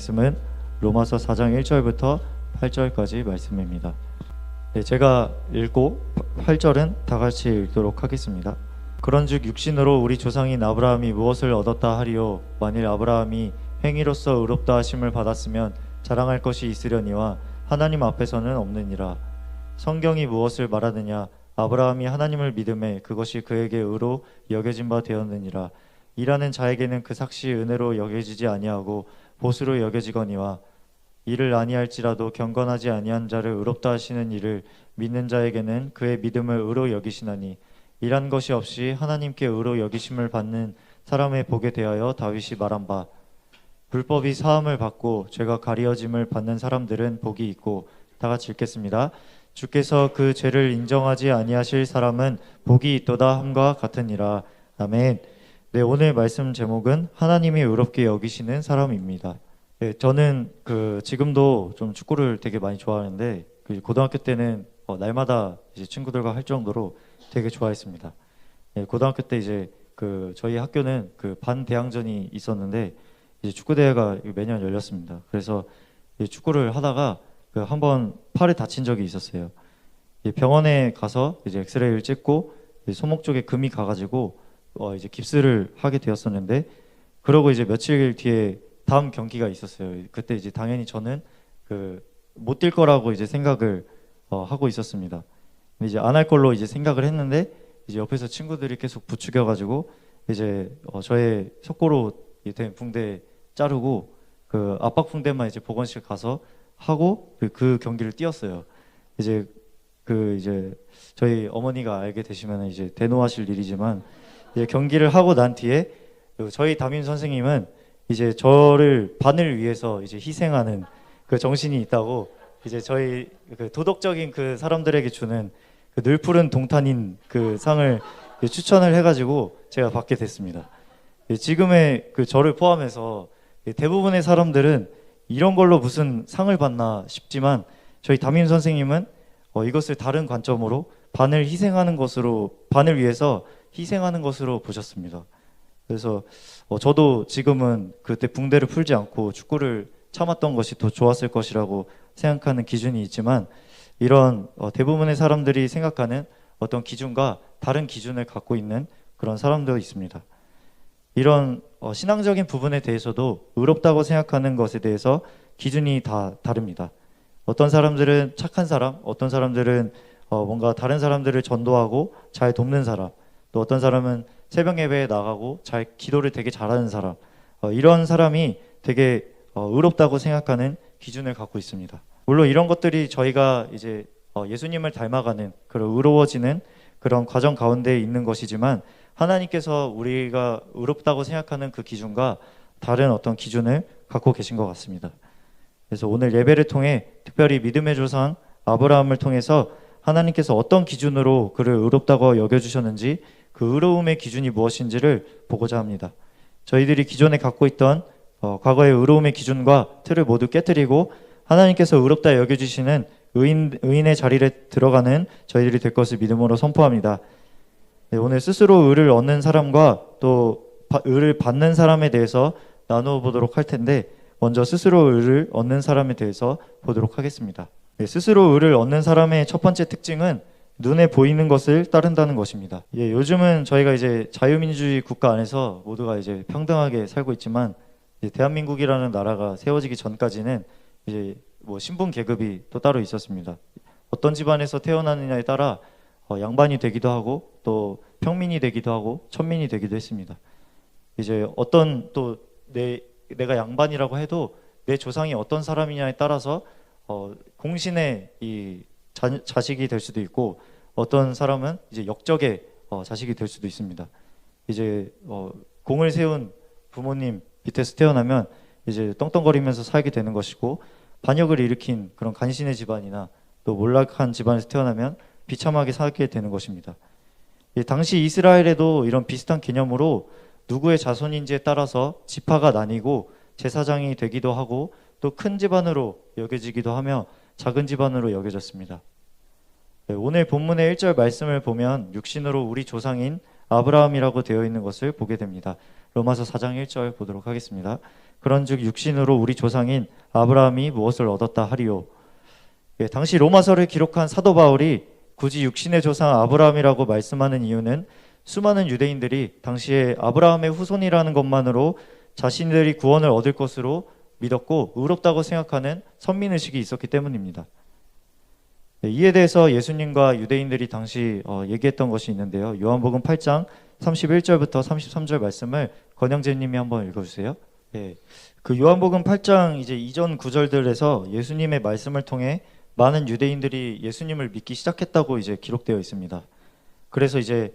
말씀은 로마서 4장 1절부터 8절까지 말씀입니다. 네, 제가 읽고 8절은 다 같이 읽도록 하겠습니다. 그런즉 육신으로 우리 조상인 아브라함이 무엇을 얻었다 하리요? 만일 아브라함이 행위로서 의롭다 하심을 받았으면 자랑할 것이 있으려니와 하나님 앞에서는 없느니라. 성경이 무엇을 말하느냐? 아브라함이 하나님을 믿음에 그것이 그에게 의로 여겨진 바 되었느니라. 일하는 자에게는 그 삭시 은혜로 여겨지지 아니하고 보수로 여겨지거니와 이를 아니할지라도 경건하지 아니한 자를 의롭다 하시는 이를 믿는 자에게는 그의 믿음을 의로 여기시나니 일한 것이 없이 하나님께 의로 여기심을 받는 사람의 복에 대하여 다윗이 말한 바 불법이 사함을 받고 죄가 가리어짐을 받는 사람들은 복이 있고. 다 같이 읽겠습니다. 주께서 그 죄를 인정하지 아니하실 사람은 복이 있도다 함과 같으니라. 아멘. 네, 오늘 말씀 제목은 하나님이 의롭게 여기시는 사람입니다. 네, 저는 지금도 좀 축구를 되게 많이 좋아하는데 고등학교 때는 날마다 이제 친구들과 할 정도로 되게 좋아했습니다. 네, 고등학교 때 이제 저희 학교는 반대항전이 있었는데 이제 축구 대회가 매년 열렸습니다. 그래서 축구를 하다가 한번 팔에 다친 적이 있었어요. 병원에 가서 이제 엑스레이를 찍고 손목 쪽에 금이 가가지고 이제 깁스를 하게 되었었는데, 그러고 이제 며칠 뒤에 다음 경기가 있었어요. 그때 이제 당연히 저는 못 뛸 거라고 이제 생각을 하고 있었습니다. 근데 이제 안 할 걸로 이제 생각을 했는데 이제 옆에서 친구들이 계속 부추겨가지고 이제 저의 속고로 된 붕대 자르고 압박 붕대만 이제 보건실 가서 하고 그 경기를 뛰었어요. 이제 이제 저희 어머니가 알게 되시면 이제 대노하실 일이지만 이제 경기를 하고 난 뒤에 저희 담임 선생님은 이제 저를 반을 위해서 이제 희생하는 정신이 있다고 이제 저희 도덕적인 사람들에게 주는 늘 푸른 동탄인 상을 추천을 해가지고 제가 받게 됐습니다. 지금의 저를 포함해서 대부분의 사람들은 이런 걸로 무슨 상을 받나 싶지만 저희 담임 선생님은 이것을 다른 관점으로 반을 위해서 희생하는 것으로 보셨습니다. 그래서 저도 지금은 그때 붕대를 풀지 않고 축구를 참았던 것이 더 좋았을 것이라고 생각하는 기준이 있지만, 이런 대부분의 사람들이 생각하는 어떤 기준과 다른 기준을 갖고 있는 그런 사람도 있습니다. 이런 신앙적인 부분에 대해서도 의롭다고 생각하는 것에 대해서 기준이 다 다릅니다. 어떤 사람들은 착한 사람, 어떤 사람들은 뭔가 다른 사람들을 전도하고 잘 돕는 사람, 또 어떤 사람은 새벽 예배에 나가고 기도를 되게 잘하는 사람, 이런 사람이 되게 의롭다고 생각하는 기준을 갖고 있습니다. 물론 이런 것들이 저희가 이제 예수님을 닮아가는 그런 의로워지는 그런 과정 가운데 있는 것이지만, 하나님께서 우리가 의롭다고 생각하는 그 기준과 다른 어떤 기준을 갖고 계신 것 같습니다. 그래서 오늘 예배를 통해 특별히 믿음의 조상 아브라함을 통해서 하나님께서 어떤 기준으로 그를 의롭다고 여겨주셨는지, 그 의로움의 기준이 무엇인지를 보고자 합니다. 저희들이 기존에 갖고 있던 과거의 의로움의 기준과 틀을 모두 깨뜨리고 하나님께서 의롭다 여겨주시는 의인의 자리에 들어가는 저희들이 될 것을 믿음으로 선포합니다. 네, 오늘 스스로 의를 얻는 사람과 또 의를 받는 사람에 대해서 나누어 보도록 할 텐데, 먼저 스스로 의를 얻는 사람에 대해서 보도록 하겠습니다. 네, 스스로 의를 얻는 사람의 첫 번째 특징은 눈에 보이는 것을 따른다는 것입니다. 요즘은 저희가 이제 자유민주주의 국가 안에서 모두가 이제 평등하게 살고 있지만, 대한민국이라는 나라가 세워지기 전까지는 이제 신분 계급이 또 따로 있었습니다. 어떤 집안에서 태어나느냐에 따라 양반이 되기도 하고 또 평민이 되기도 하고 천민이 되기도 했습니다. 이제 어떤 또 내가 양반이라고 해도 내 조상이 어떤 사람이냐에 따라서 공신의 이 자식이 될 수도 있고, 어떤 사람은 이제 역적의 자식이 될 수도 있습니다. 이제 공을 세운 부모님 밑에서 태어나면 이제 떵떵거리면서 살게 되는 것이고, 반역을 일으킨 그런 간신의 집안이나 또 몰락한 집안에서 태어나면 비참하게 살게 되는 것입니다. 당시 이스라엘에도 이런 비슷한 개념으로 누구의 자손인지에 따라서 지파가 나뉘고 제사장이 되기도 하고 또 큰 집안으로 여겨지기도 하며 작은 집안으로 여겨졌습니다. 오늘 본문의 1절 말씀을 보면 육신으로 우리 조상인 아브라함이라고 되어 있는 것을 보게 됩니다. 로마서 4장 1절 보도록 하겠습니다. 그런즉 육신으로 우리 조상인 아브라함이 무엇을 얻었다 하리요. 당시 로마서를 기록한 사도 바울이 굳이 육신의 조상 아브라함이라고 말씀하는 이유는 수많은 유대인들이 당시에 아브라함의 후손이라는 것만으로 자신들이 구원을 얻을 것으로 믿었고 의롭다고 생각하는 선민의식이 있었기 때문입니다. 이에 대해서 예수님과 유대인들이 당시 얘기했던 것이 있는데요. 요한복음 8장 31절부터 33절 말씀을 권영재님이 한번 읽어주세요. 그 요한복음 8장 이제 이전 구절들에서 예수님의 말씀을 통해 많은 유대인들이 예수님을 믿기 시작했다고 이제 기록되어 있습니다. 그래서 이제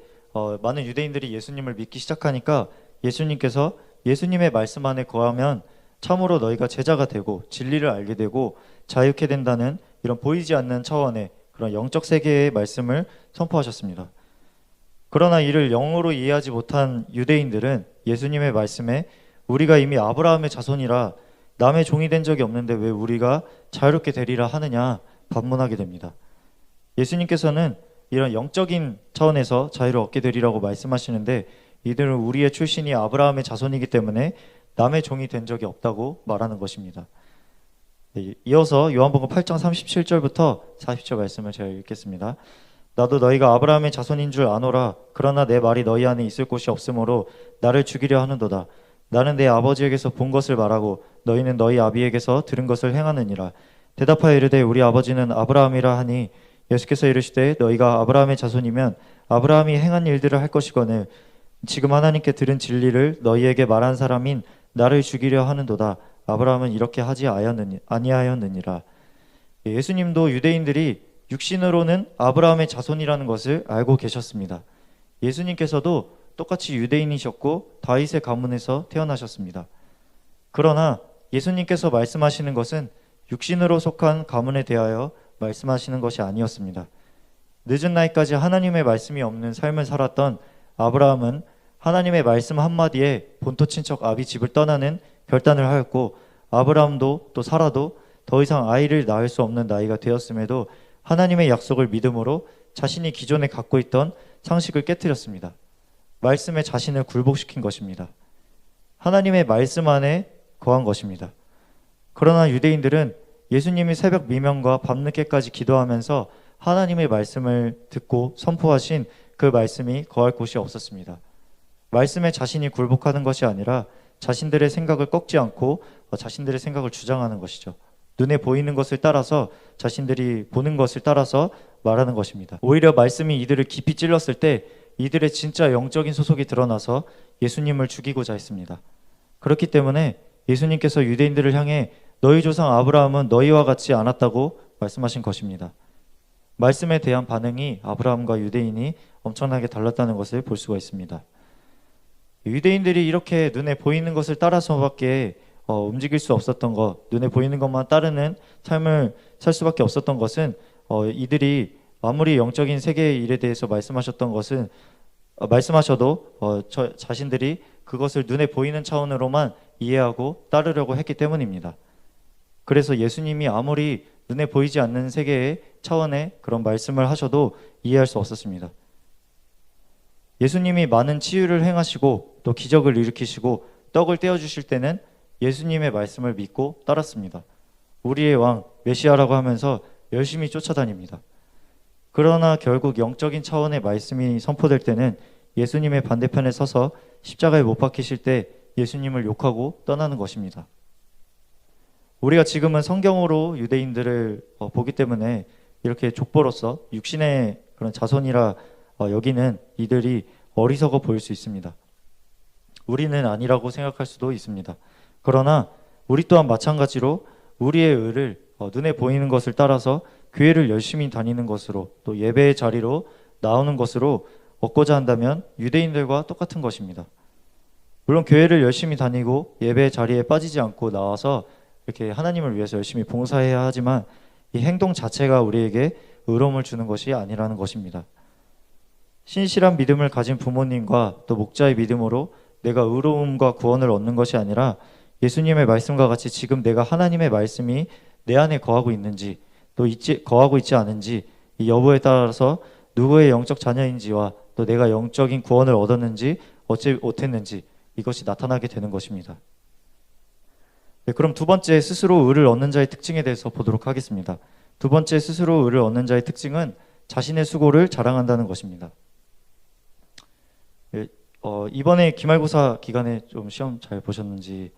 많은 유대인들이 예수님을 믿기 시작하니까 예수님께서 예수님의 말씀 안에 거하면 참으로 너희가 제자가 되고 진리를 알게 되고 자유케 된다는 이런 보이지 않는 차원의 그런 영적 세계의 말씀을 선포하셨습니다. 그러나 이를 영으로 이해하지 못한 유대인들은 예수님의 말씀에 우리가 이미 아브라함의 자손이라 남의 종이 된 적이 없는데 왜 우리가 자유롭게 되리라 하느냐 반문하게 됩니다. 예수님께서는 이런 영적인 차원에서 자유를 얻게 되리라고 말씀하시는데 이들은 우리의 출신이 아브라함의 자손이기 때문에 남의 종이 된 적이 없다고 말하는 것입니다. 이어서 요한복음 8장 37절부터 40절 말씀을 제가 읽겠습니다. 나도 너희가 아브라함의 자손인 줄 아노라. 그러나 내 말이 너희 안에 있을 곳이 없으므로 나를 죽이려 하는도다. 나는 내 아버지에게서 본 것을 말하고 너희는 너희 아비에게서 들은 것을 행하느니라. 대답하여 이르되 우리 아버지는 아브라함이라 하니 예수께서 이르시되 너희가 아브라함의 자손이면 아브라함이 행한 일들을 할 것이거늘 지금 하나님께 들은 진리를 너희에게 말한 사람인 나를 죽이려 하는도다. 아브라함은 이렇게 하지 아니하였느니라. 예수님도 유대인들이 육신으로는 아브라함의 자손이라는 것을 알고 계셨습니다. 예수님께서도 똑같이 유대인이셨고 다윗의 가문에서 태어나셨습니다. 그러나 예수님께서 말씀하시는 것은 육신으로 속한 가문에 대하여 말씀하시는 것이 아니었습니다. 늦은 나이까지 하나님의 말씀이 없는 삶을 살았던 아브라함은 하나님의 말씀 한마디에 본토 친척 아비 집을 떠나는 결단을 하였고 아브라함도 또 사라도 더 이상 아이를 낳을 수 없는 나이가 되었음에도 하나님의 약속을 믿음으로 자신이 기존에 갖고 있던 상식을 깨뜨렸습니다. 말씀에 자신을 굴복시킨 것입니다. 하나님의 말씀 안에 거한 것입니다. 그러나 유대인들은 예수님이 새벽 미명과 밤늦게까지 기도하면서 하나님의 말씀을 듣고 선포하신 그 말씀이 거할 곳이 없었습니다. 말씀에 자신이 굴복하는 것이 아니라 자신들의 생각을 꺾지 않고 자신들의 생각을 주장하는 것이죠. 눈에 보이는 것을 따라서 자신들이 보는 것을 따라서 말하는 것입니다. 오히려 말씀이 이들을 깊이 찔렀을 때 이들의 진짜 영적인 소속이 드러나서 예수님을 죽이고자 했습니다. 그렇기 때문에 예수님께서 유대인들을 향해 너희 조상 아브라함은 너희와 같지 않았다고 말씀하신 것입니다. 말씀에 대한 반응이 아브라함과 유대인이 엄청나게 달랐다는 것을 볼 수가 있습니다. 유대인들이 이렇게 눈에 보이는 것을 따라서밖에 움직일 수 없었던 것, 눈에 보이는 것만 따르는 삶을 살 수밖에 없었던 것은 이들이 아무리 영적인 세계의 일에 대해서 말씀하셔도 자신들이 그것을 눈에 보이는 차원으로만 이해하고 따르려고 했기 때문입니다. 그래서 예수님이 아무리 눈에 보이지 않는 세계의 차원의 그런 말씀을 하셔도 이해할 수 없었습니다. 예수님이 많은 치유를 행하시고 또 기적을 일으키시고 떡을 떼어주실 때는 예수님의 말씀을 믿고 따랐습니다. 우리의 왕 메시아라고 하면서 열심히 쫓아다닙니다. 그러나 결국 영적인 차원의 말씀이 선포될 때는 예수님의 반대편에 서서 십자가에 못 박히실 때 예수님을 욕하고 떠나는 것입니다. 우리가 지금은 성경으로 유대인들을 보기 때문에 이렇게 족보로서 육신의 그런 자손이라 여기는 이들이 어리석어 보일 수 있습니다. 우리는 아니라고 생각할 수도 있습니다. 그러나 우리 또한 마찬가지로 우리의 의를 눈에 보이는 것을 따라서 교회를 열심히 다니는 것으로 또 예배의 자리로 나오는 것으로 얻고자 한다면 유대인들과 똑같은 것입니다. 물론 교회를 열심히 다니고 예배의 자리에 빠지지 않고 나와서 이렇게 하나님을 위해서 열심히 봉사해야 하지만 이 행동 자체가 우리에게 의로움을 주는 것이 아니라는 것입니다. 신실한 믿음을 가진 부모님과 또 목자의 믿음으로 내가 의로움과 구원을 얻는 것이 아니라 예수님의 말씀과 같이 지금 내가 하나님의 말씀이 내 안에 거하고 있는지 또 거하고 있지 않은지 이 여부에 따라서 누구의 영적 자녀인지와 또 내가 영적인 구원을 얻었는지 얻지 못했는지 이것이 나타나게 되는 것입니다. 네, 그럼 두 번째, 스스로 의를 얻는 자의 특징에 대해서 보도록 하겠습니다. 두 번째, 스스로 의를 얻는 자의 특징은 자신의 수고를 자랑한다는 것입니다. 네, 이번에 기말고사 기간에 좀 시험 잘 보셨는지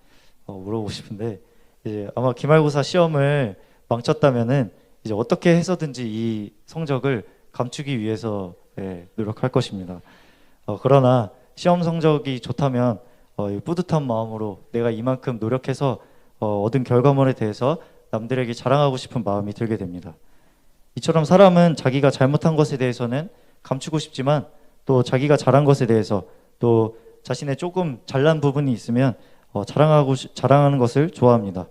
물어보고 싶은데, 이제 아마 기말고사 시험을 망쳤다면은 이제 어떻게 해서든지 이 성적을 감추기 위해서 노력할 것입니다. 그러나 시험 성적이 좋다면 뿌듯한 마음으로 내가 이만큼 노력해서 얻은 결과물에 대해서 남들에게 자랑하고 싶은 마음이 들게 됩니다. 이처럼 사람은 자기가 잘못한 것에 대해서는 감추고 싶지만 또 자기가 잘한 것에 대해서 또 자신의 조금 잘난 부분이 있으면 자랑하는 것을 좋아합니다.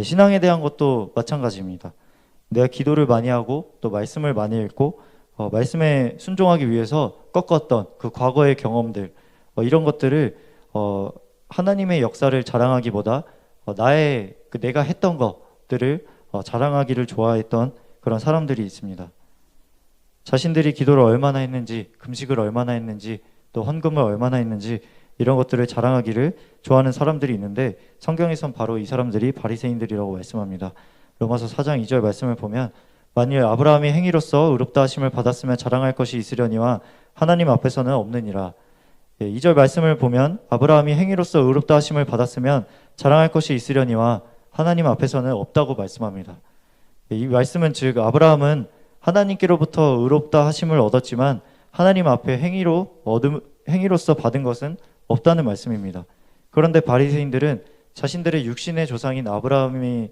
신앙에 대한 것도 마찬가지입니다. 내가 기도를 많이 하고 또 말씀을 많이 읽고 말씀에 순종하기 위해서 꺾었던 그 과거의 경험들, 이런 것들을 하나님의 역사를 자랑하기보다 내가 했던 것들을 자랑하기를 좋아했던 그런 사람들이 있습니다. 자신들이 기도를 얼마나 했는지, 금식을 얼마나 했는지, 또 헌금을 얼마나 했는지 이런 것들을 자랑하기를 좋아하는 사람들이 있는데, 성경에선 바로 이 사람들이 바리새인들이라고 말씀합니다. 로마서 4장 2절 말씀을 보면, 만일 아브라함이 행위로서 의롭다 하심을 받았으면 자랑할 것이 있으려니와 하나님 앞에서는 없느니라. 2절 말씀을 보면 아브라함이 행위로서 의롭다 하심을 받았으면 자랑할 것이 있으려니와 하나님 앞에서는 없다고 말씀합니다. 이 말씀은 즉 아브라함은 하나님께로부터 의롭다 하심을 얻었지만 하나님 앞에 행위로서 받은 것은 없다는 말씀입니다. 그런데 바리새인들은 자신들의 육신의 조상인 아브라함의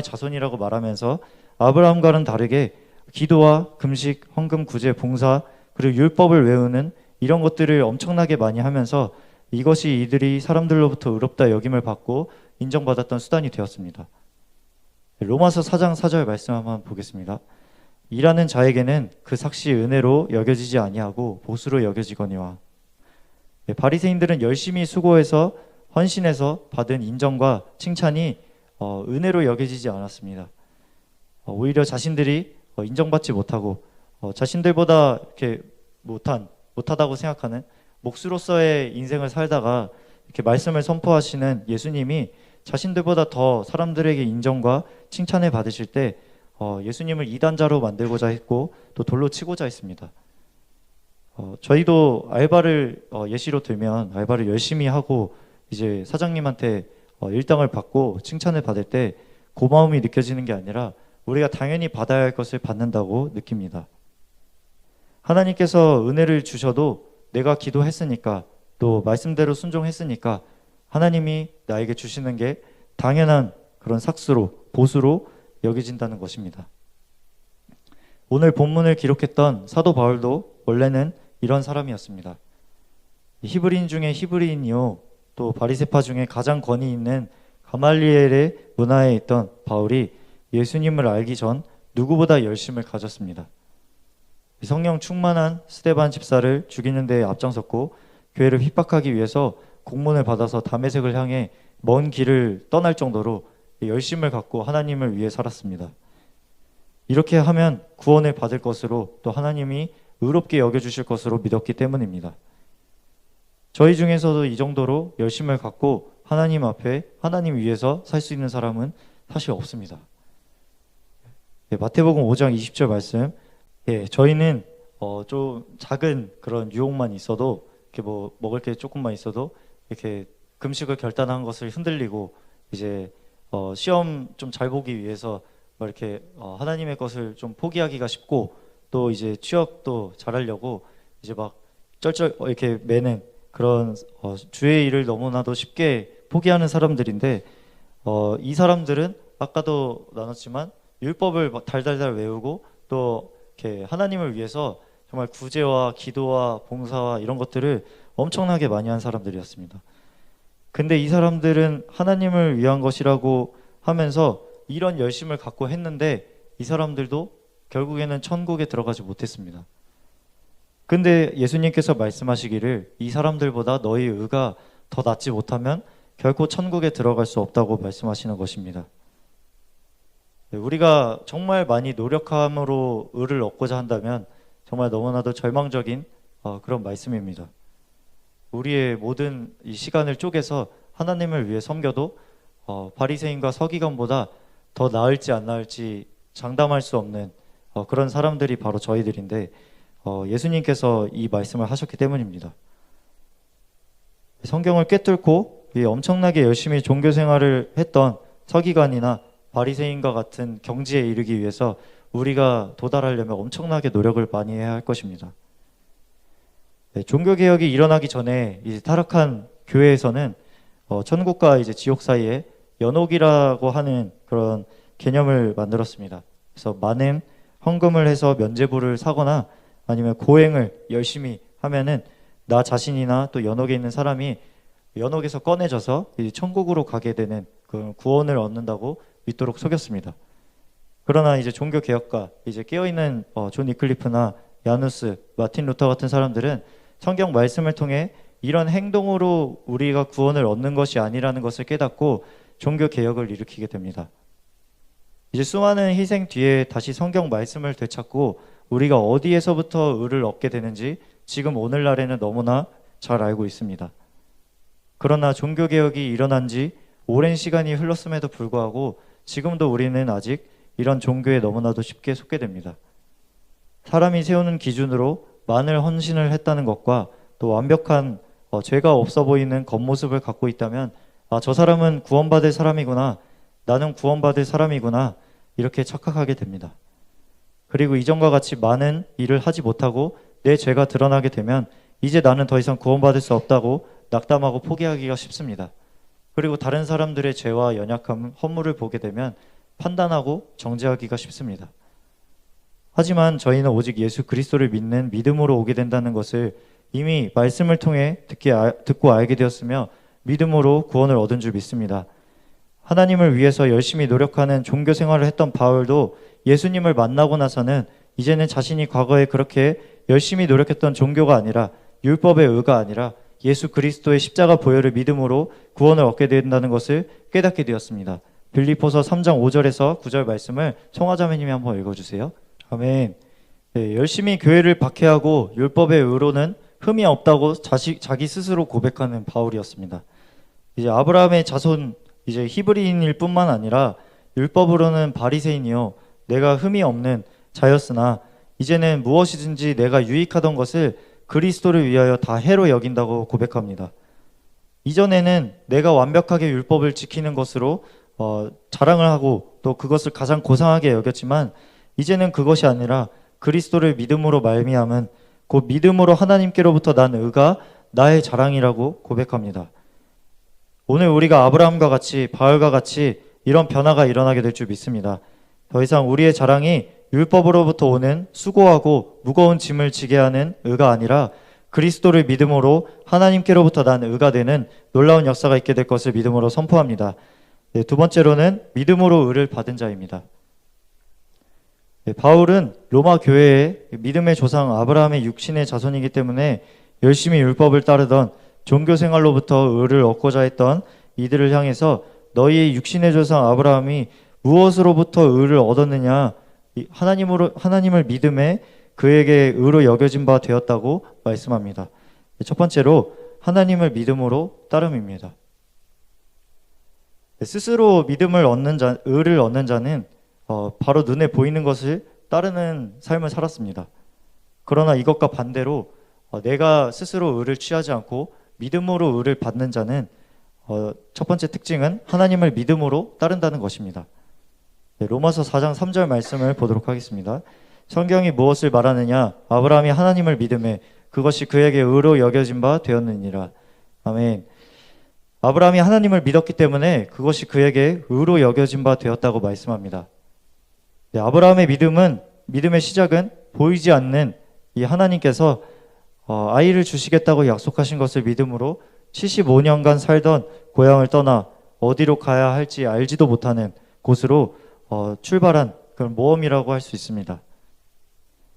자손이라고 말하면서 아브라함과는 다르게 기도와 금식, 헌금, 구제, 봉사, 그리고 율법을 외우는 이런 것들을 엄청나게 많이 하면서 이것이 이들이 사람들로부터 의롭다 여김을 받고 인정받았던 수단이 되었습니다. 로마서 4장 4절 말씀 한번 보겠습니다. 일하는 자에게는 그 삭시 은혜로 여겨지지 아니하고 보수로 여겨지거니와. 바리새인들은 열심히 수고해서 헌신해서 받은 인정과 칭찬이 은혜로 여겨지지 않았습니다. 오히려 자신들이 인정받지 못하고 자신들보다 이렇게 못하다고 생각하는 몫으로서의 인생을 살다가 이렇게 말씀을 선포하시는 예수님이 자신들보다 더 사람들에게 인정과 칭찬을 받으실 때 예수님을 이단자로 만들고자 했고 또 돌로 치고자 했습니다. 저희도 알바를 예시로 들면 알바를 열심히 하고 이제 사장님한테 일당을 받고 칭찬을 받을 때 고마움이 느껴지는 게 아니라 우리가 당연히 받아야 할 것을 받는다고 느낍니다. 하나님께서 은혜를 주셔도 내가 기도했으니까 또 말씀대로 순종했으니까 하나님이 나에게 주시는 게 당연한 그런 삭수로 보수로 여겨진다는 것입니다. 오늘 본문을 기록했던 사도 바울도 원래는 이런 사람이었습니다. 히브리인 중에 히브리인이요 또 바리새파 중에 가장 권위 있는 가말리엘의 문화에 있던 바울이 예수님을 알기 전 누구보다 열심을 가졌습니다. 성령 충만한 스데반 집사를 죽이는 데에 앞장섰고 교회를 핍박하기 위해서 공문을 받아서 다메섹을 향해 먼 길을 떠날 정도로 열심을 갖고 하나님을 위해 살았습니다. 이렇게 하면 구원을 받을 것으로 또 하나님이 의롭게 여겨주실 것으로 믿었기 때문입니다. 저희 중에서도 이 정도로 열심을 갖고 하나님 앞에 하나님 위해서 살 수 있는 사람은 사실 없습니다. 마태복음 5장 20절 말씀. 저희는 좀 작은 그런 유혹만 있어도 이렇게 뭐 먹을 게 조금만 있어도 이렇게 금식을 결단한 것을 흔들리고 이제 시험 좀 잘 보기 위해서 이렇게 하나님의 것을 좀 포기하기가 쉽고 또 이제 취업도 잘하려고 이제 막 쩔쩔 이렇게 매는 그런 주의 일을 너무나도 쉽게 포기하는 사람들인데 이 사람들은 아까도 나눴지만 율법을 달달달 외우고 또 이렇게 하나님을 위해서 정말 구제와 기도와 봉사와 이런 것들을 엄청나게 많이 한 사람들이었습니다. 근데 이 사람들은 하나님을 위한 것이라고 하면서 이런 열심을 갖고 했는데 이 사람들도 결국에는 천국에 들어가지 못했습니다. 근데 예수님께서 말씀하시기를 이 사람들보다 너희 의가 더 낫지 못하면 결코 천국에 들어갈 수 없다고 말씀하시는 것입니다. 우리가 정말 많이 노력함으로 의를 얻고자 한다면 정말 너무나도 절망적인 그런 말씀입니다. 우리의 모든 이 시간을 쪼개서 하나님을 위해 섬겨도 바리새인과 서기관보다 더 나을지 안 나을지 장담할 수 없는 그런 사람들이 바로 저희들인데 예수님께서 이 말씀을 하셨기 때문입니다. 성경을 꿰뚫고 엄청나게 열심히 종교 생활을 했던 서기관이나 바리새인과 같은 경지에 이르기 위해서 우리가 도달하려면 엄청나게 노력을 많이 해야 할 것입니다. 종교개혁이 일어나기 전에 이제 타락한 교회에서는 천국과 이제 지옥 사이에 연옥이라고 하는 그런 개념을 만들었습니다. 그래서 많은 헌금을 해서 면죄부를 사거나 아니면 고행을 열심히 하면은 나 자신이나 또 연옥에 있는 사람이 연옥에서 꺼내져서 이제 천국으로 가게 되는 그 구원을 얻는다고 믿도록 속였습니다. 그러나 이제 종교 개혁가 이제 깨어있는 존 위클리프나 야누스, 마틴 루터 같은 사람들은 성경 말씀을 통해 이런 행동으로 우리가 구원을 얻는 것이 아니라는 것을 깨닫고 종교 개혁을 일으키게 됩니다. 이제 수많은 희생 뒤에 다시 성경 말씀을 되찾고 우리가 어디에서부터 의를 얻게 되는지 지금 오늘날에는 너무나 잘 알고 있습니다. 그러나 종교 개혁이 일어난 지 오랜 시간이 흘렀음에도 불구하고 지금도 우리는 아직 이런 종교에 너무나도 쉽게 속게 됩니다. 사람이 세우는 기준으로 많은 헌신을 했다는 것과 또 완벽한 죄가 없어 보이는 겉모습을 갖고 있다면 저 사람은 구원받을 사람이구나, 나는 구원받을 사람이구나 이렇게 착각하게 됩니다. 그리고 이전과 같이 많은 일을 하지 못하고 내 죄가 드러나게 되면 이제 나는 더 이상 구원받을 수 없다고 낙담하고 포기하기가 쉽습니다. 그리고 다른 사람들의 죄와 연약함, 허물을 보게 되면 판단하고 정죄하기가 쉽습니다. 하지만 저희는 오직 예수 그리스도를 믿는 믿음으로 오게 된다는 것을 이미 말씀을 통해 듣고 알게 되었으며 믿음으로 구원을 얻은 줄 믿습니다. 하나님을 위해서 열심히 노력하는 종교 생활을 했던 바울도 예수님을 만나고 나서는 이제는 자신이 과거에 그렇게 열심히 노력했던 종교가 아니라 율법의 의가 아니라 예수 그리스도의 십자가 보혈을 믿음으로 구원을 얻게 된다는 것을 깨닫게 되었습니다. 빌립보서 3장 5절에서 9절 말씀을 송하자매님이 한번 읽어주세요. 아멘. 네, 열심히 교회를 박해하고 율법의 의로는 흠이 없다고 자기 스스로 고백하는 바울이었습니다. 이제 아브라함의 자손 이제 히브리인일 뿐만 아니라 율법으로는 바리새인이요 내가 흠이 없는 자였으나 이제는 무엇이든지 내가 유익하던 것을 그리스도를 위하여 다 해로 여긴다고 고백합니다. 이전에는 내가 완벽하게 율법을 지키는 것으로 자랑을 하고 또 그것을 가장 고상하게 여겼지만 이제는 그것이 아니라 그리스도를 믿음으로 말미암은 곧 믿음으로 하나님께로부터 난 의가 나의 자랑이라고 고백합니다. 오늘 우리가 아브라함과 같이 바울과 같이 이런 변화가 일어나게 될 줄 믿습니다. 더 이상 우리의 자랑이 율법으로부터 오는 수고하고 무거운 짐을 지게 하는 의가 아니라 그리스도를 믿음으로 하나님께로부터 난 의가 되는 놀라운 역사가 있게 될 것을 믿음으로 선포합니다. 네, 두 번째로는 믿음으로 의를 받은 자입니다. 네, 바울은 로마 교회의 믿음의 조상 아브라함의 육신의 자손이기 때문에 열심히 율법을 따르던 종교 생활로부터 의를 얻고자 했던 이들을 향해서 너희의 육신의 조상 아브라함이 무엇으로부터 의를 얻었느냐 하나님을 믿음에 그에게 의로 여겨진 바 되었다고 말씀합니다. 첫 번째로 하나님을 믿음으로 따름입니다. 스스로 믿음을 얻는 자, 의를 얻는 자는 바로 눈에 보이는 것을 따르는 삶을 살았습니다. 그러나 이것과 반대로 내가 스스로 의를 취하지 않고 믿음으로 의를 받는 자는 첫 번째 특징은 하나님을 믿음으로 따른다는 것입니다. 네, 로마서 4장 3절 말씀을 보도록 하겠습니다. 성경이 무엇을 말하느냐? 아브라함이 하나님을 믿음에 그것이 그에게 의로 여겨진 바 되었느니라. 아멘. 아브라함이 하나님을 믿었기 때문에 그것이 그에게 의로 여겨진 바 되었다고 말씀합니다. 네, 아브라함의 믿음의 시작은 보이지 않는 이 하나님께서 아이를 주시겠다고 약속하신 것을 믿음으로 75년간 살던 고향을 떠나 어디로 가야 할지 알지도 못하는 곳으로 출발한 그런 모험이라고 할 수 있습니다.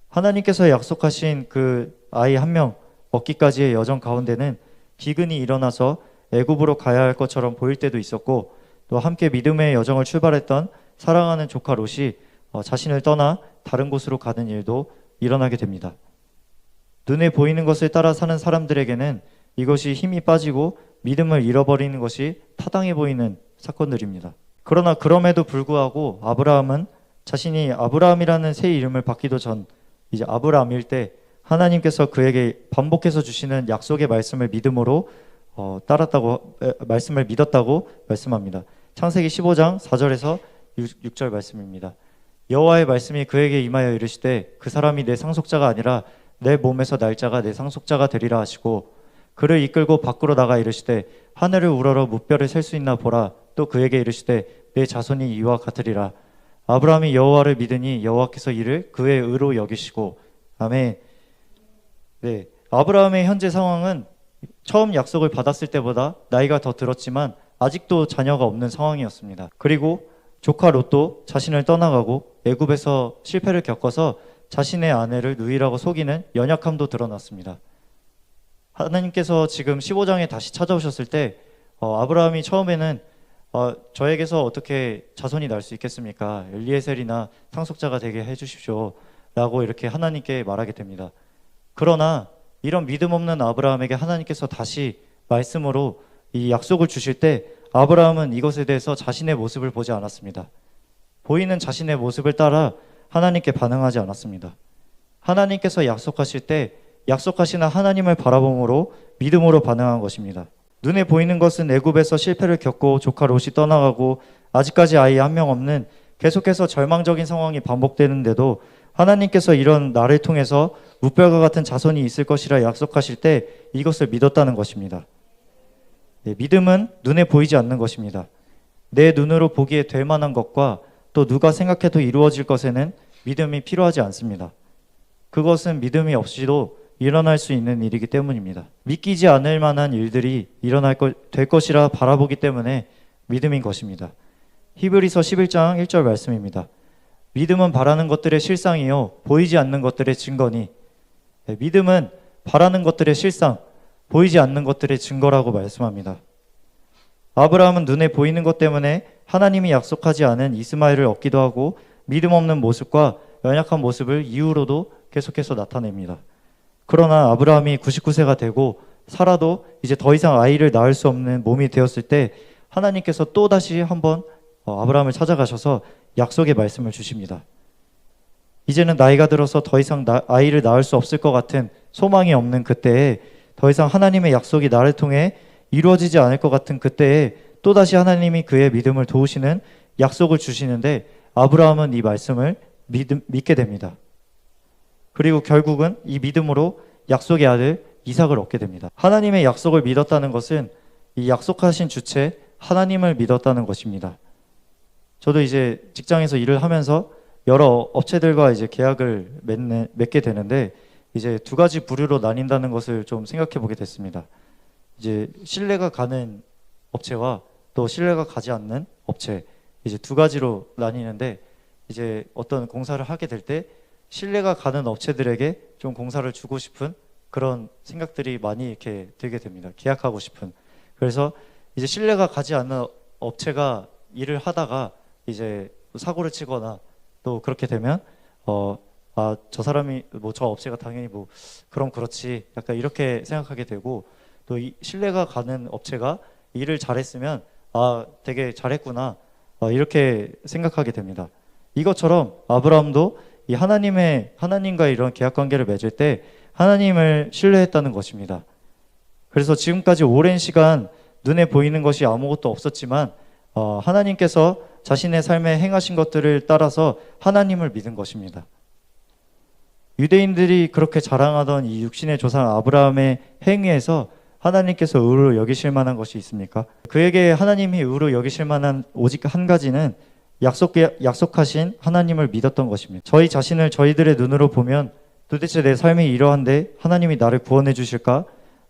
하나님께서 약속하신 그 아이 한 명 얻기까지의 여정 가운데는 기근이 일어나서 애굽으로 가야 할 것처럼 보일 때도 있었고 또 함께 믿음의 여정을 출발했던 사랑하는 조카 롯이 자신을 떠나 다른 곳으로 가는 일도 일어나게 됩니다. 눈에 보이는 것을 따라 사는 사람들에게는 이것이 힘이 빠지고 믿음을 잃어버리는 것이 타당해 보이는 사건들입니다. 그러나 그럼에도 불구하고 아브라함은 자신이 아브라함이라는 새 이름을 받기도 전 이제 아브라함일 때 하나님께서 그에게 반복해서 주시는 약속의 말씀을 믿음으로 말씀을 믿었다고 말씀합니다. 창세기 15장 4절에서 6절 말씀입니다. 여호와의 말씀이 그에게 임하여 이르시되 그 사람이 내 상속자가 아니라 내 몸에서 날 자가 내 상속자가 되리라 하시고 그를 이끌고 밖으로 나가 이르시되 하늘을 우러러 무뼈를 셀 수 있나 보라. 또 그에게 이르시되 내 자손이 이와 같으리라. 아브라함이 여호와를 믿으니 여호와께서 이를 그의 의로 여기시고. 아멘. 네, 아브라함의 현재 상황은 처음 약속을 받았을 때보다 나이가 더 들었지만 아직도 자녀가 없는 상황이었습니다. 그리고 조카 롯도 자신을 떠나가고 애굽에서 실패를 겪어서 자신의 아내를 누이라고 속이는 연약함도 드러났습니다. 하나님께서 지금 15장에 다시 찾아오셨을 때 아브라함이 처음에는 저에게서 어떻게 자손이 날 수 있겠습니까? 엘리에셀이나 상속자가 되게 해주십시오 라고 이렇게 하나님께 말하게 됩니다. 그러나 이런 믿음 없는 아브라함에게 하나님께서 다시 말씀으로 이 약속을 주실 때 아브라함은 이것에 대해서 자신의 모습을 보지 않았습니다. 보이는 자신의 모습을 따라 하나님께 반응하지 않았습니다. 하나님께서 약속하실 때 약속하시는 하나님을 바라봄으로 믿음으로 반응한 것입니다. 눈에 보이는 것은 애굽에서 실패를 겪고 조카 롯이 떠나가고 아직까지 아이 한 명 없는 계속해서 절망적인 상황이 반복되는데도 하나님께서 이런 나를 통해서 무뼈가 같은 자손이 있을 것이라 약속하실 때 이것을 믿었다는 것입니다. 네, 믿음은 눈에 보이지 않는 것입니다. 내 눈으로 보기에 될 만한 것과 또 누가 생각해도 이루어질 것에는 믿음이 필요하지 않습니다. 그것은 믿음이 없이도 일어날 수 있는 일이기 때문입니다. 믿기지 않을 만한 일들이 될 것이라 바라보기 때문에 믿음인 것입니다. 히브리서 11장 1절 말씀입니다. 믿음은 바라는 것들의 실상이요 보이지 않는 것들의 증거니. 믿음은 바라는 것들의 실상, 보이지 않는 것들의 증거라고 말씀합니다. 아브라함은 눈에 보이는 것 때문에 하나님이 약속하지 않은 이스마엘을 얻기도 하고 믿음 없는 모습과 연약한 모습을 이유로도 계속해서 나타냅니다. 그러나 아브라함이 99세가 되고 살아도 이제 더 이상 아이를 낳을 수 없는 몸이 되었을 때 하나님께서 또다시 한번 아브라함을 찾아가셔서 약속의 말씀을 주십니다. 이제는 나이가 들어서 더 이상 아이를 낳을 수 없을 것 같은 소망이 없는 그때에 더 이상 하나님의 약속이 나를 통해 이루어지지 않을 것 같은 그때에 또다시 하나님이 그의 믿음을 도우시는 약속을 주시는데 아브라함은 이 말씀을 믿게 됩니다. 그리고 결국은 이 믿음으로 약속의 아들 이삭을 얻게 됩니다. 하나님의 약속을 믿었다는 것은 이 약속하신 주체 하나님을 믿었다는 것입니다. 저도 이제 직장에서 일을 하면서 여러 업체들과 이제 계약을 맺게 되는데 이제 두 가지 부류로 나뉜다는 것을 좀 생각해 보게 됐습니다. 이제 신뢰가 가는 업체와 또 신뢰가 가지 않는 업체, 이제 두 가지로 나뉘는데 이제 어떤 공사를 하게 될 때 신뢰가 가는 업체들에게 좀 공사를 주고 싶은 그런 생각들이 많이 이렇게 들게 됩니다. 계약하고 싶은. 그래서 이제 신뢰가 가지 않는 업체가 일을 하다가 이제 사고를 치거나 또 그렇게 되면 저 사람이 저 업체가 당연히 그럼 그렇지 약간 이렇게 생각하게 되고 또 이 신뢰가 가는 업체가 일을 잘했으면 되게 잘했구나 이렇게 생각하게 됩니다. 이것처럼 아브라함도 이 하나님과 이런 계약 관계를 맺을 때 하나님을 신뢰했다는 것입니다. 그래서 지금까지 오랜 시간 눈에 보이는 것이 아무것도 없었지만 하나님께서 자신의 삶에 행하신 것들을 따라서 하나님을 믿은 것입니다. 유대인들이 그렇게 자랑하던 이 육신의 조상 아브라함의 행위에서 하나님께서 의로 여기실 만한 것이 있습니까? 그에게 하나님이 의로 여기실 만한 오직 한 가지는 약속하신 하나님을 믿었던 것입니다. 저희 자신을 저희들의 눈으로 보면 도대체 내 삶이 이러한데 하나님이 나를 구원해 주실까?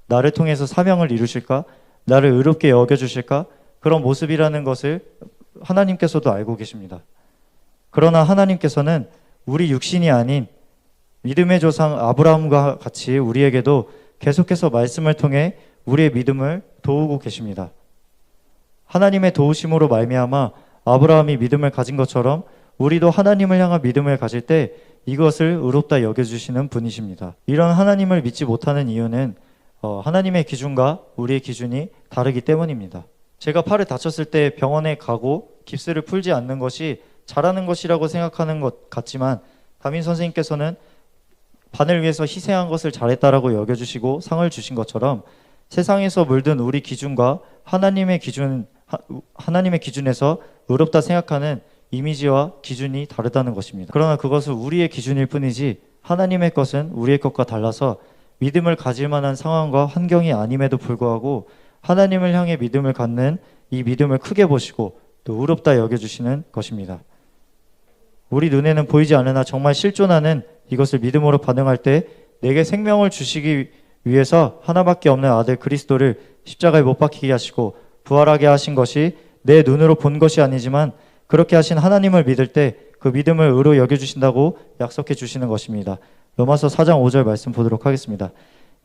나를 통해서 사명을 이루실까? 나를 의롭게 여겨주실까? 그런 모습이라는 것을 하나님께서도 알고 계십니다. 그러나 하나님께서는 우리 육신이 아닌 믿음의 조상 아브라함과 같이 우리에게도 계속해서 말씀을 통해 우리의 믿음을 도우고 계십니다. 하나님의 도우심으로 말미암아 아브라함이 믿음을 가진 것처럼 우리도 하나님을 향한 믿음을 가질 때 이것을 의롭다 여겨주시는 분이십니다. 이런 하나님을 믿지 못하는 이유는 하나님의 기준과 우리의 기준이 다르기 때문입니다. 제가 팔을 다쳤을 때 병원에 가고 깁스를 풀지 않는 것이 잘하는 것이라고 생각하는 것 같지만 담임 선생님께서는 반을 위해서 희생한 것을 잘했다라고 여겨주시고 상을 주신 것처럼 세상에서 물든 우리 기준과 하나님의 기준에서 의롭다 생각하는 이미지와 기준이 다르다는 것입니다. 그러나 그것은 우리의 기준일 뿐이지 하나님의 것은 우리의 것과 달라서 믿음을 가질 만한 상황과 환경이 아님에도 불구하고 하나님을 향해 믿음을 갖는 이 믿음을 크게 보시고 또 의롭다 여겨주시는 것입니다. 우리 눈에는 보이지 않으나 정말 실존하는 이것을 믿음으로 반응할 때 내게 생명을 주시기 위해서 하나밖에 없는 아들 그리스도를 십자가에 못 박히게 하시고 부활하게 하신 것이 내 눈으로 본 것이 아니지만 그렇게 하신 하나님을 믿을 때 그 믿음을 의로 여겨주신다고 약속해 주시는 것입니다. 로마서 4장 5절 말씀 보도록 하겠습니다.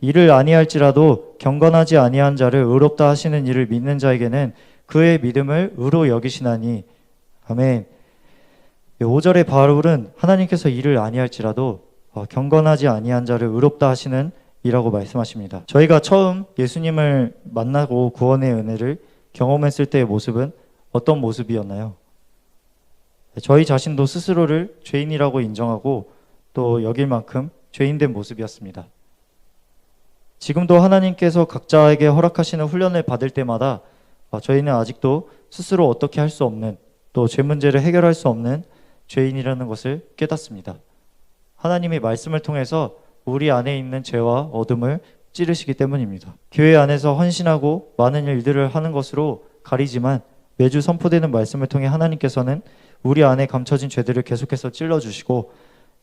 이를 아니할지라도 경건하지 아니한 자를 의롭다 하시는 이를 믿는 자에게는 그의 믿음을 의로 여기시나니. 아멘. 5절의 바울은 하나님께서 이를 아니할지라도 경건하지 아니한 자를 의롭다 하시는 이라고 말씀하십니다. 저희가 처음 예수님을 만나고 구원의 은혜를 경험했을 때의 모습은 어떤 모습이었나요? 저희 자신도 스스로를 죄인이라고 인정하고 또 여길 만큼 죄인된 모습이었습니다. 지금도 하나님께서 각자에게 허락하시는 훈련을 받을 때마다 저희는 아직도 스스로 어떻게 할 수 없는 또 죄 문제를 해결할 수 없는 죄인이라는 것을 깨닫습니다. 하나님의 말씀을 통해서 우리 안에 있는 죄와 어둠을 찌르시기 때문입니다. 교회 안에서 헌신하고 많은 일들을 하는 것으로 가리지만 매주 선포되는 말씀을 통해 하나님께서는 우리 안에 감춰진 죄들을 계속해서 찔러주시고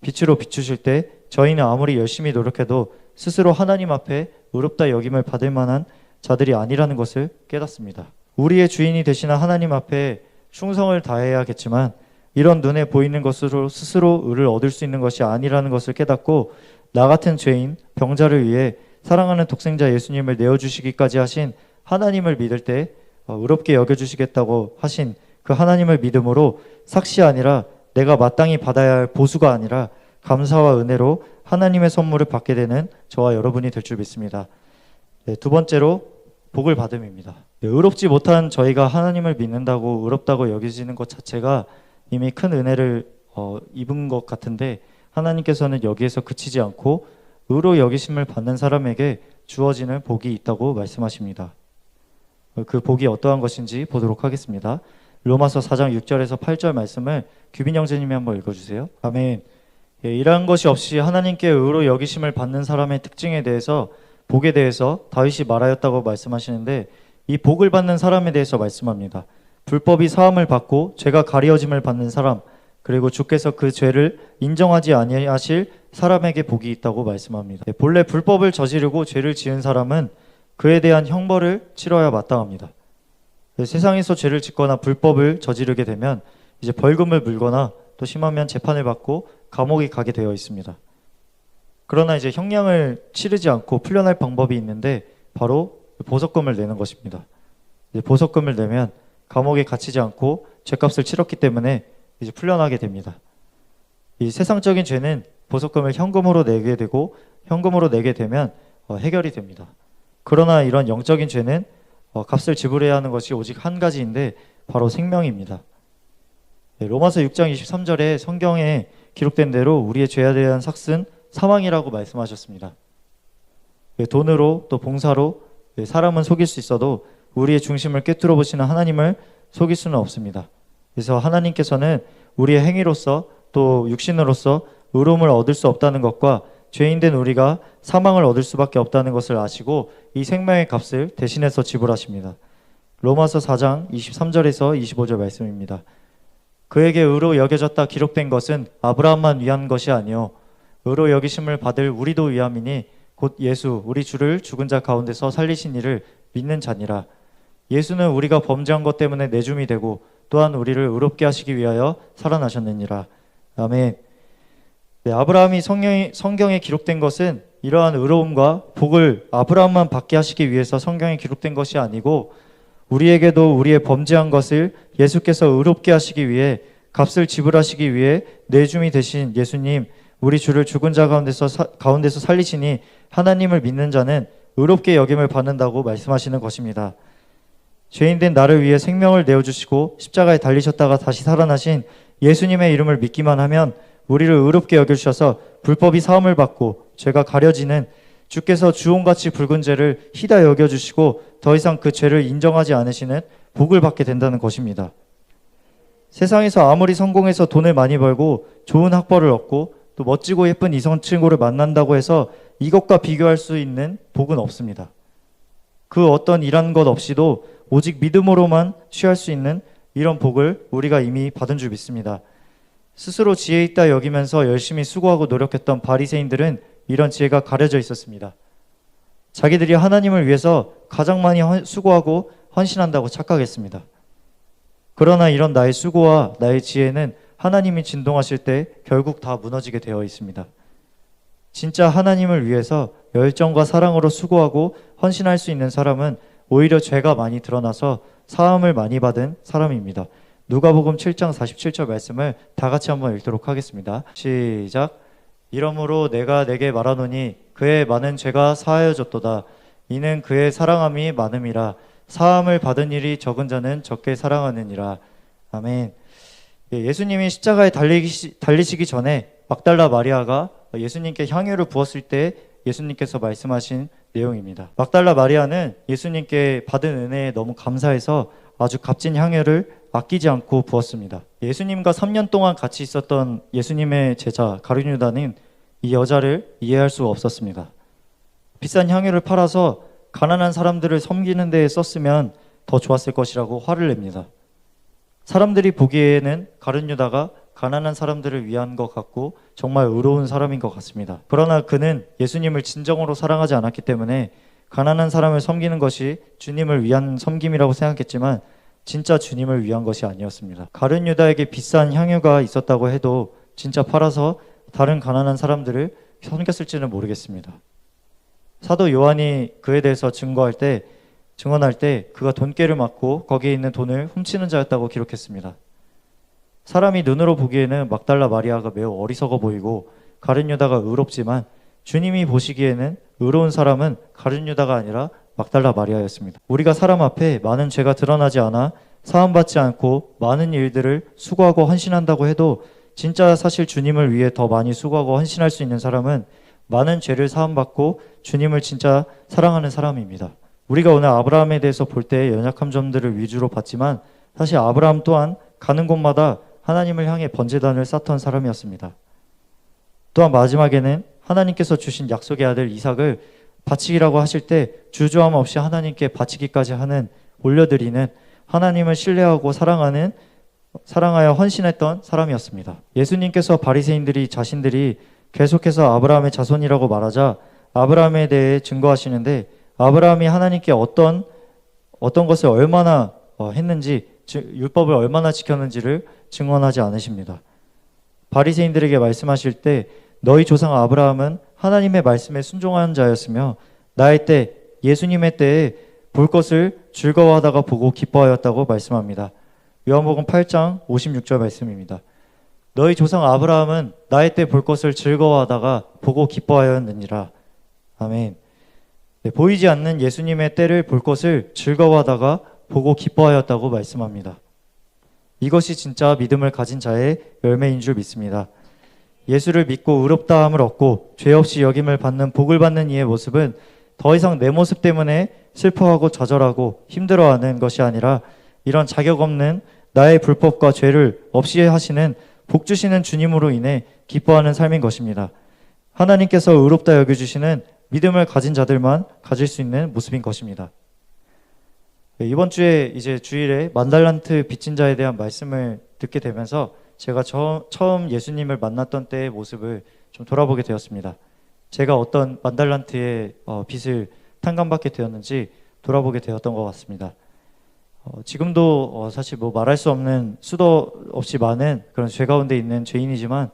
빛으로 비추실 때 저희는 아무리 열심히 노력해도 스스로 하나님 앞에 의롭다 여김을 받을 만한 자들이 아니라는 것을 깨닫습니다. 우리의 주인이 되시는 하나님 앞에 충성을 다해야겠지만 이런 눈에 보이는 것으로 스스로 의를 얻을 수 있는 것이 아니라는 것을 깨닫고 나 같은 죄인, 병자를 위해 사랑하는 독생자 예수님을 내어주시기까지 하신 하나님을 믿을 때 의롭게 여겨주시겠다고 하신 그 하나님을 믿음으로 삭시 아니라 내가 마땅히 받아야 할 보수가 아니라 감사와 은혜로 하나님의 선물을 받게 되는 저와 여러분이 될 줄 믿습니다. 두 번째로 복을 받음입니다. 의롭지 못한 저희가 하나님을 믿는다고 의롭다고 여겨지는 것 자체가 이미 큰 은혜를 입은 것 같은데 하나님께서는 여기에서 그치지 않고 의로 여기심을 받는 사람에게 주어지는 복이 있다고 말씀하십니다. 그 복이 어떠한 것인지 보도록 하겠습니다. 로마서 4장 6절에서 8절 말씀을 규빈 형제님이 한번 읽어주세요. 아멘. 이러한 것이 없이 하나님께 의로 여기심을 받는 사람의 특징에 대해서 복에 대해서 다윗이 말하였다고 말씀하시는데 이 복을 받는 사람에 대해서 말씀합니다. 불법이 사함을 받고 죄가 가리어짐을 받는 사람 그리고 주께서 그 죄를 인정하지 아니하실 사람에게 복이 있다고 말씀합니다. 본래 불법을 저지르고 죄를 지은 사람은 그에 대한 형벌을 치러야 마땅합니다. 세상에서 죄를 짓거나 불법을 저지르게 되면 이제 벌금을 물거나 또 심하면 재판을 받고 감옥에 가게 되어 있습니다. 그러나 이제 형량을 치르지 않고 풀려날 방법이 있는데 바로 보석금을 내는 것입니다. 보석금을 내면 감옥에 갇히지 않고 죄값을 치렀기 때문에 이제 풀려나게 됩니다. 이 세상적인 죄는 보석금을 현금으로 내게 되고 현금으로 내게 되면 해결이 됩니다. 그러나 이런 영적인 죄는 값을 지불해야 하는 것이 오직 한 가지인데 바로 생명입니다. 로마서 6장 23절에 성경에 기록된 대로 우리의 죄에 대한 삭은 사망이라고 말씀하셨습니다. 돈으로 또 봉사로 사람은 속일 수 있어도 우리의 중심을 꿰뚫어 보시는 하나님을 속일 수는 없습니다. 그래서 하나님께서는 우리의 행위로서 또 육신으로서 의로움을 얻을 수 없다는 것과 죄인된 우리가 사망을 얻을 수밖에 없다는 것을 아시고 이 생명의 값을 대신해서 지불하십니다. 로마서 4장 23절에서 25절 말씀입니다. 그에게 의로 여겨졌다 기록된 것은 아브라함만 위한 것이 아니요 의로 여기심을 받을 우리도 위함이니 곧 예수 우리 주를 죽은 자 가운데서 살리신 이를 믿는 자니라. 예수는 우리가 범죄한 것 때문에 내줌이 되고 또한 우리를 의롭게 하시기 위하여 살아나셨느니라. 아멘. 아브라함이 성경에 기록된 것은 이러한 의로움과 복을 아브라함만 받게 하시기 위해서 성경에 기록된 것이 아니고 우리에게도 우리의 범죄한 것을 예수께서 의롭게 하시기 위해 값을 지불하시기 위해 내줌이 되신 예수님 우리 주를 죽은 자 가운데서 살리시니 하나님을 믿는 자는 의롭게 여김을 받는다고 말씀하시는 것입니다. 죄인된 나를 위해 생명을 내어주시고 십자가에 달리셨다가 다시 살아나신 예수님의 이름을 믿기만 하면 우리를 의롭게 여겨주셔서 불법이 사함을 받고 죄가 가려지는 주께서 주홍같이 붉은 죄를 희다 여겨주시고 더 이상 그 죄를 인정하지 않으시는 복을 받게 된다는 것입니다. 세상에서 아무리 성공해서 돈을 많이 벌고 좋은 학벌을 얻고 또 멋지고 예쁜 이성 친구를 만난다고 해서 이것과 비교할 수 있는 복은 없습니다. 그 어떤 일한 것 없이도 오직 믿음으로만 취할 수 있는 이런 복을 우리가 이미 받은 줄 믿습니다. 스스로 지혜 있다 여기면서 열심히 수고하고 노력했던 바리새인들은 이런 지혜가 가려져 있었습니다. 자기들이 하나님을 위해서 가장 많이 수고하고 헌신한다고 착각했습니다. 그러나 이런 나의 수고와 나의 지혜는 하나님이 진동하실 때 결국 다 무너지게 되어 있습니다. 진짜 하나님을 위해서 열정과 사랑으로 수고하고 헌신할 수 있는 사람은 오히려 죄가 많이 드러나서 사함을 많이 받은 사람입니다. 누가복음 7장 47절 말씀을 다 같이 한번 읽도록 하겠습니다. 시작. 이러므로 내가 내게 말하노니 그의 많은 죄가 사하여졌도다. 이는 그의 사랑함이 많음이라. 사함을 받은 일이 적은 자는 적게 사랑하느니라. 아멘. 예수님이 십자가에 달리시기 전에 막달라 마리아가 예수님께 향유를 부었을 때 예수님께서 말씀하신 내용입니다. 막달라 마리아는 예수님께 받은 은혜에 너무 감사해서 아주 값진 향유를 아끼지 않고 부었습니다. 예수님과 3년 동안 같이 있었던 예수님의 제자 가룟유다는 이 여자를 이해할 수가 없었습니다. 비싼 향유를 팔아서 가난한 사람들을 섬기는 데에 썼으면 더 좋았을 것이라고 화를 냅니다. 사람들이 보기에는 가룟유다가 가난한 사람들을 위한 것 같고 정말 의로운 사람인 것 같습니다. 그러나 그는 예수님을 진정으로 사랑하지 않았기 때문에 가난한 사람을 섬기는 것이 주님을 위한 섬김이라고 생각했지만 진짜 주님을 위한 것이 아니었습니다. 가룟유다에게 비싼 향유가 있었다고 해도 진짜 팔아서 다른 가난한 사람들을 섬겼을지는 모르겠습니다. 사도 요한이 그에 대해서 증언할 때 그가 돈깨를 맞고 거기에 있는 돈을 훔치는 자였다고 기록했습니다. 사람이 눈으로 보기에는 막달라 마리아가 매우 어리석어 보이고 가룟유다가 의롭지만 주님이 보시기에는 의로운 사람은 가룟유다가 아니라 막달라 마리아였습니다. 우리가 사람 앞에 많은 죄가 드러나지 않아 사함받지 않고 많은 일들을 수고하고 헌신한다고 해도 진짜 사실 주님을 위해 더 많이 수고하고 헌신할 수 있는 사람은 많은 죄를 사함받고 주님을 진짜 사랑하는 사람입니다. 우리가 오늘 아브라함에 대해서 볼 때 연약한 점들을 위주로 봤지만 사실 아브라함 또한 가는 곳마다 하나님을 향해 번제단을 쌓던 사람이었습니다. 또한 마지막에는 하나님께서 주신 약속의 아들 이삭을 바치기라고 하실 때 주저함 없이 하나님께 바치기까지 하는 올려드리는 하나님을 신뢰하고 사랑하여 헌신했던 사람이었습니다. 예수님께서 바리새인들이 자신들이 계속해서 아브라함의 자손이라고 말하자 아브라함에 대해 증거하시는데 아브라함이 하나님께 어떤 것을 얼마나 했는지 율법을 얼마나 지켰는지를 증언하지 않으십니다. 바리새인들에게 말씀하실 때 너희 조상 아브라함은 하나님의 말씀에 순종하는 자였으며 나의 때 예수님의 때에 볼 것을 즐거워하다가 보고 기뻐하였다고 말씀합니다. 요한복음 8장 56절 말씀입니다. 너희 조상 아브라함은 나의 때 볼 것을 즐거워하다가 보고 기뻐하였느니라. 아멘. 네, 보이지 않는 예수님의 때를 볼 것을 즐거워하다가 보고 기뻐하였다고 말씀합니다. 이것이 진짜 믿음을 가진 자의 열매인 줄 믿습니다. 예수를 믿고 의롭다함을 얻고 죄 없이 여김을 받는 복을 받는 이의 모습은 더 이상 내 모습 때문에 슬퍼하고 좌절하고 힘들어하는 것이 아니라 이런 자격 없는 나의 불법과 죄를 없이 하시는 복 주시는 주님으로 인해 기뻐하는 삶인 것입니다. 하나님께서 의롭다 여겨주시는 믿음을 가진 자들만 가질 수 있는 모습인 것입니다. 이번 주에 이제 주일에 만달란트 빚진 자에 대한 말씀을 듣게 되면서 제가 처음 예수님을 만났던 때의 모습을 좀 돌아보게 되었습니다. 제가 어떤 만달란트의 빚을 탕감받게 되었는지 돌아보게 되었던 것 같습니다. 지금도 사실 말할 수 없는 수도 없이 많은 그런 죄 가운데 있는 죄인이지만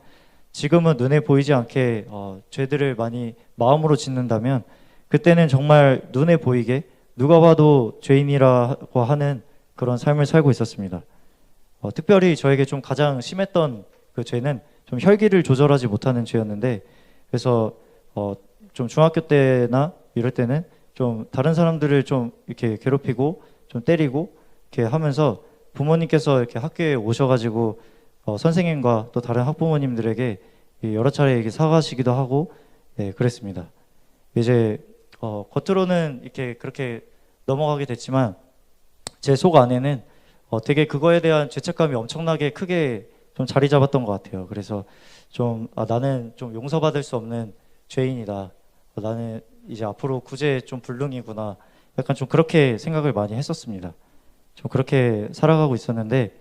지금은 눈에 보이지 않게 죄들을 많이 마음으로 짓는다면 그때는 정말 눈에 보이게 누가 봐도 죄인이라고 하는 그런 삶을 살고 있었습니다. 특별히 저에게 좀 가장 심했던 그 죄는 좀 혈기를 조절하지 못하는 죄였는데 그래서 좀 중학교 때나 이럴 때는 좀 다른 사람들을 좀 이렇게 괴롭히고 좀 때리고 이렇게 하면서 부모님께서 이렇게 학교에 오셔가지고 선생님과 또 다른 학부모님들에게 여러 차례 이렇게 사과하시기도 하고 그랬습니다. 이제 겉으로는 이렇게 그렇게 넘어가게 됐지만 제 속 안에는 되게 그거에 대한 죄책감이 엄청나게 크게 좀 자리 잡았던 것 같아요. 그래서 좀 나는 좀 용서받을 수 없는 죄인이다. 나는 이제 앞으로 구제 좀 불능이구나. 약간 좀 그렇게 생각을 많이 했었습니다. 좀 그렇게 살아가고 있었는데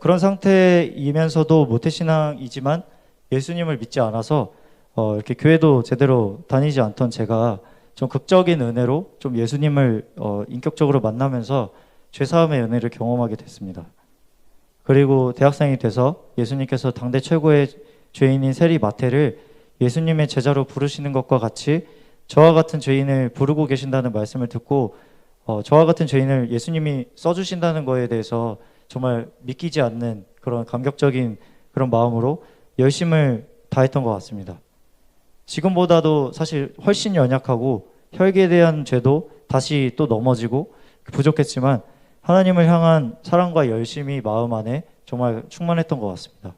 그런 상태이면서도 모태신앙이지만 예수님을 믿지 않아서 이렇게 교회도 제대로 다니지 않던 제가 좀 극적인 은혜로 좀 예수님을 인격적으로 만나면서 죄사함의 은혜를 경험하게 됐습니다. 그리고 대학생이 돼서 예수님께서 당대 최고의 죄인인 세리 마태를 예수님의 제자로 부르시는 것과 같이 저와 같은 죄인을 부르고 계신다는 말씀을 듣고 저와 같은 죄인을 예수님이 써주신다는 거에 대해서 정말 믿기지 않는 그런 감격적인 그런 마음으로 열심을 다했던 것 같습니다. 지금보다도 사실 훨씬 연약하고 혈기에 대한 죄도 다시 또 넘어지고 부족했지만 하나님을 향한 사랑과 열심이 마음 안에 정말 충만했던 것 같습니다.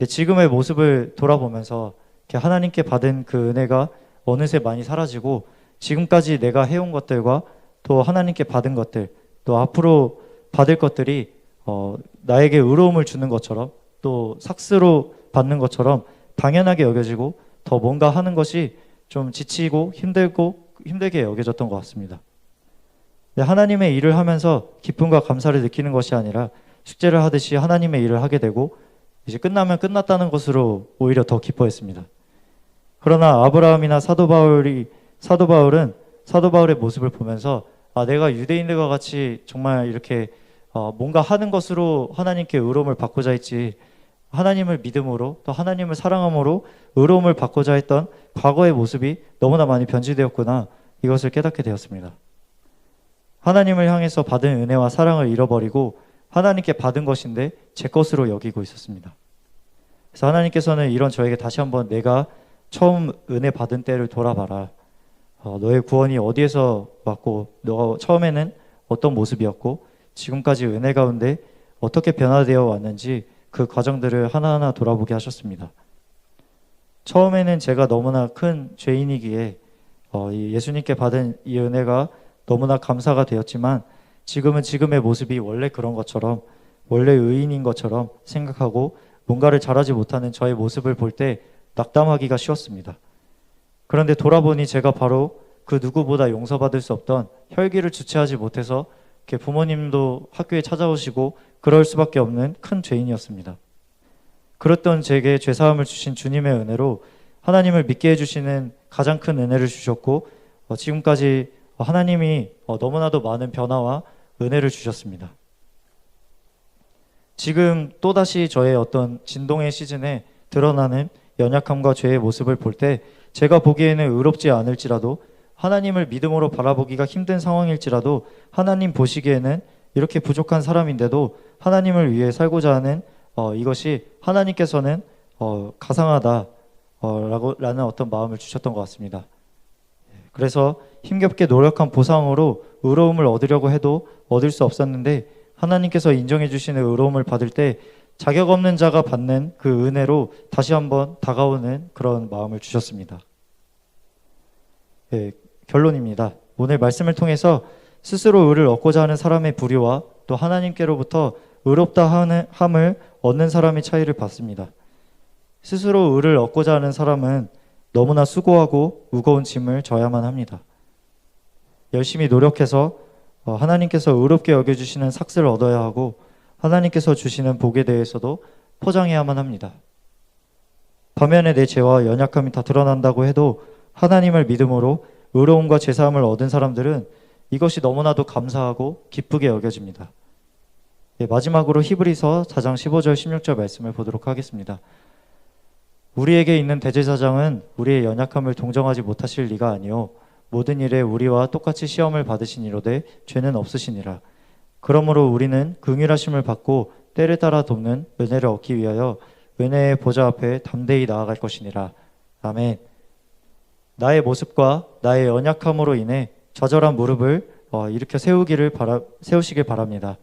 지금의 모습을 돌아보면서 하나님께 받은 그 은혜가 어느새 많이 사라지고 지금까지 내가 해온 것들과 또 하나님께 받은 것들 또 앞으로 받을 것들이 나에게 의로움을 주는 것처럼 또 삭스로 받는 것처럼 당연하게 여겨지고 더 뭔가 하는 것이 좀 지치고 힘들게 여겨졌던 것 같습니다. 하나님의 일을 하면서 기쁨과 감사를 느끼는 것이 아니라 숙제를 하듯이 하나님의 일을 하게 되고 이제 끝나면 끝났다는 것으로 오히려 더 기뻐했습니다. 그러나 아브라함이나 사도 바울의 모습을 보면서 내가 유대인들과 같이 정말 이렇게 뭔가 하는 것으로 하나님께 의로움을 받고자 했지 하나님을 믿음으로 또 하나님을 사랑함으로 의로움을 받고자 했던 과거의 모습이 너무나 많이 변질되었구나 이것을 깨닫게 되었습니다. 하나님을 향해서 받은 은혜와 사랑을 잃어버리고 하나님께 받은 것인데 제 것으로 여기고 있었습니다. 그래서 하나님께서는 이런 저에게 다시 한번 내가 처음 은혜 받은 때를 돌아봐라. 너의 구원이 어디에서 왔고 너가 처음에는 어떤 모습이었고 지금까지 은혜 가운데 어떻게 변화되어 왔는지 그 과정들을 하나하나 돌아보게 하셨습니다. 처음에는 제가 너무나 큰 죄인이기에 예수님께 받은 이 은혜가 너무나 감사가 되었지만 지금은 지금의 모습이 원래 그런 것처럼 원래 의인인 것처럼 생각하고 뭔가를 잘하지 못하는 저의 모습을 볼 때 낙담하기가 쉬웠습니다. 그런데 돌아보니 제가 바로 그 누구보다 용서받을 수 없던 혈기를 주체하지 못해서 부모님도 학교에 찾아오시고 그럴 수밖에 없는 큰 죄인이었습니다. 그랬던 제게 죄사함을 주신 주님의 은혜로 하나님을 믿게 해주시는 가장 큰 은혜를 주셨고 지금까지 하나님이 너무나도 많은 변화와 은혜를 주셨습니다. 지금 또다시 저의 어떤 진동의 시즌에 드러나는 연약함과 죄의 모습을 볼 때 제가 보기에는 의롭지 않을지라도 하나님을 믿음으로 바라보기가 힘든 상황일지라도 하나님 보시기에는 이렇게 부족한 사람인데도 하나님을 위해 살고자 하는 이것이 하나님께서는 가상하다 라는 어떤 마음을 주셨던 것 같습니다. 그래서 힘겹게 노력한 보상으로 의로움을 얻으려고 해도 얻을 수 없었는데 하나님께서 인정해 주시는 의로움을 받을 때 자격 없는 자가 받는 그 은혜로 다시 한번 다가오는 그런 마음을 주셨습니다. 결론입니다. 오늘 말씀을 통해서 스스로 의를 얻고자 하는 사람의 불의와 또 하나님께로부터 의롭다 함을 얻는 사람의 차이를 봤습니다. 스스로 의를 얻고자 하는 사람은 너무나 수고하고 무거운 짐을 져야만 합니다. 열심히 노력해서 하나님께서 의롭게 여겨주시는 삭스를 얻어야 하고 하나님께서 주시는 복에 대해서도 포장해야만 합니다. 반면에 내 죄와 연약함이 다 드러난다고 해도 하나님을 믿음으로 의로움과 제사함을 얻은 사람들은 이것이 너무나도 감사하고 기쁘게 여겨집니다. 마지막으로 히브리서 4장 15절 16절 말씀을 보도록 하겠습니다. 우리에게 있는 대제사장은 우리의 연약함을 동정하지 못하실 리가 아니요 모든 일에 우리와 똑같이 시험을 받으시니로되 죄는 없으시니라. 그러므로 우리는 긍휼하심을 받고 때를 따라 돕는 은혜를 얻기 위하여 은혜의 보좌 앞에 담대히 나아갈 것이니라. 아멘. 나의 모습과 나의 연약함으로 인해 좌절한 무릎을 일으켜 세우시길 바랍니다.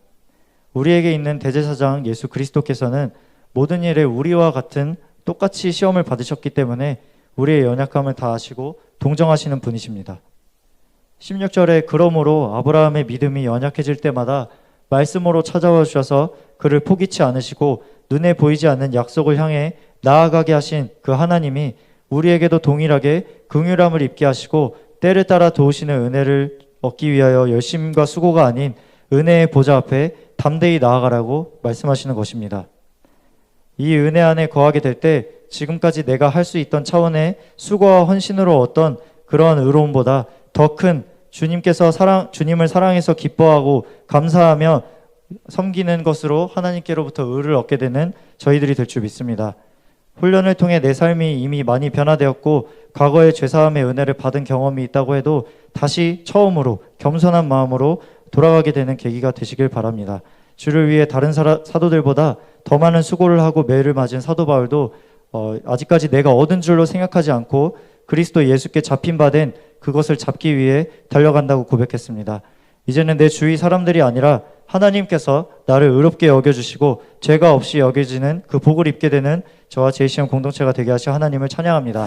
우리에게 있는 대제사장 예수 그리스도께서는 모든 일에 우리와 같은 똑같이 시험을 받으셨기 때문에 우리의 연약함을 다 아시고 동정하시는 분이십니다. 16절에 그러므로 아브라함의 믿음이 연약해질 때마다 말씀으로 찾아와 주셔서 그를 포기치 않으시고 눈에 보이지 않는 약속을 향해 나아가게 하신 그 하나님이 우리에게도 동일하게 긍휼함을 입게 하시고 때를 따라 도우시는 은혜를 얻기 위하여 열심과 수고가 아닌 은혜의 보좌 앞에 담대히 나아가라고 말씀하시는 것입니다. 이 은혜 안에 거하게 될 때 지금까지 내가 할 수 있던 차원의 수고와 헌신으로 얻던 그러한 의로움보다 더 큰 주님을 사랑해서 기뻐하고 감사하며 섬기는 것으로 하나님께로부터 의를 얻게 되는 저희들이 될 줄 믿습니다. 훈련을 통해 내 삶이 이미 많이 변화되었고 과거의 죄사함의 은혜를 받은 경험이 있다고 해도 다시 처음으로 겸손한 마음으로 돌아가게 되는 계기가 되시길 바랍니다. 주를 위해 다른 사도들보다 더 많은 수고를 하고 매를 맞은 사도 바울도 아직까지 내가 얻은 줄로 생각하지 않고 그리스도 예수께 잡힌 바 된 그것을 잡기 위해 달려간다고 고백했습니다. 이제는 내 주위 사람들이 아니라 하나님께서 나를 의롭게 여겨주시고 죄가 없이 여겨지는 그 복을 입게 되는 저와 제이시험 공동체가 되게 하시 하나님을 찬양합니다.